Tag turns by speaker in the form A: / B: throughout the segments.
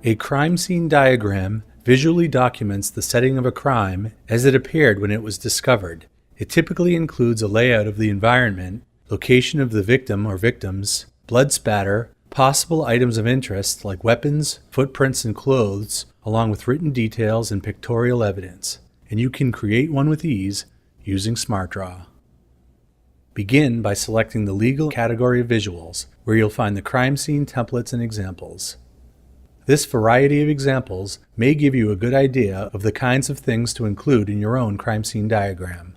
A: A crime scene diagram visually documents the setting of a crime as it appeared when it was discovered. It typically includes a layout of the environment, location of the victim or victims, blood spatter, possible items of interest like weapons, footprints, and clothes, along with written details and pictorial evidence. And you can create one with ease using SmartDraw. Begin by selecting the legal category of visuals, where you'll find the crime scene templates and examples. This variety of examples may give you a good idea of the kinds of things to include in your own crime scene diagram.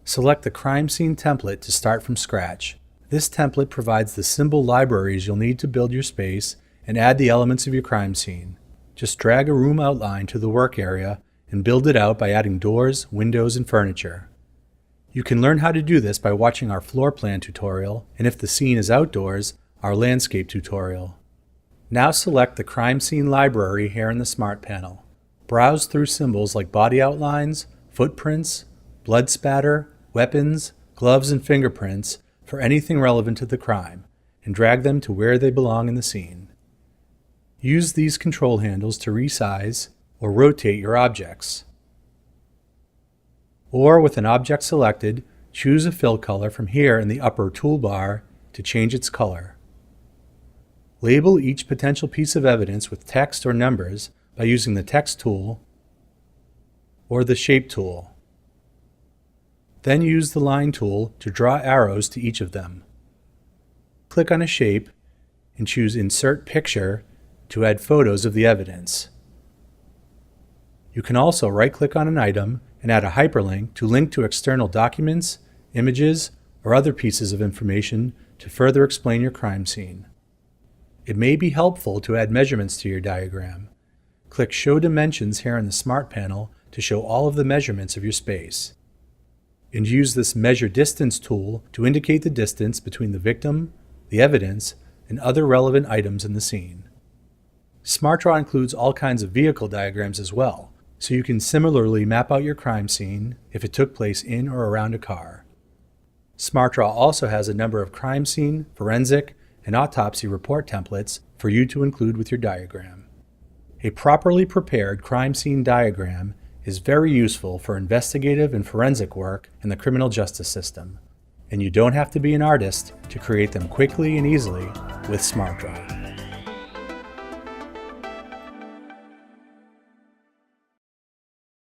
A: Select the crime scene template to start from scratch. This template provides the symbol libraries you'll need to build your space and add the elements of your crime scene. Just drag a room outline to the work area and build it out by adding doors, windows, and furniture. You can learn how to do this by watching our floor plan tutorial, and if the scene is outdoors, our landscape tutorial. Now select the crime scene library here in the Smart panel. Browse through symbols like body outlines, footprints, blood spatter, weapons, gloves, and fingerprints for anything relevant to the crime, and drag them to where they belong in the scene. Use these control handles to resize or rotate your objects. Or with an object selected, choose a fill color from here in the upper toolbar to change its color. Label each potential piece of evidence with text or numbers by using the Text tool or the Shape tool. Then use the Line tool to draw arrows to each of them. Click on a shape and choose Insert Picture to add photos of the evidence. You can also right-click on an item and add a hyperlink to link to external documents, images, or other pieces of information to further explain your crime scene. It may be helpful to add measurements to your diagram. Click Show Dimensions here in the Smart panel to show all of the measurements of your space. And use this Measure Distance tool to indicate the distance between the victim, the evidence, and other relevant items in the scene. SmartDraw includes all kinds of vehicle diagrams as well, so you can similarly map out your crime scene if it took place in or around a car. SmartDraw also has a number of crime scene, forensic, and autopsy report templates for you to include with your diagram. A properly prepared crime scene diagram is very useful for investigative and forensic work in the criminal justice system, and you don't have to be an artist to create them quickly and easily with SmartDraw.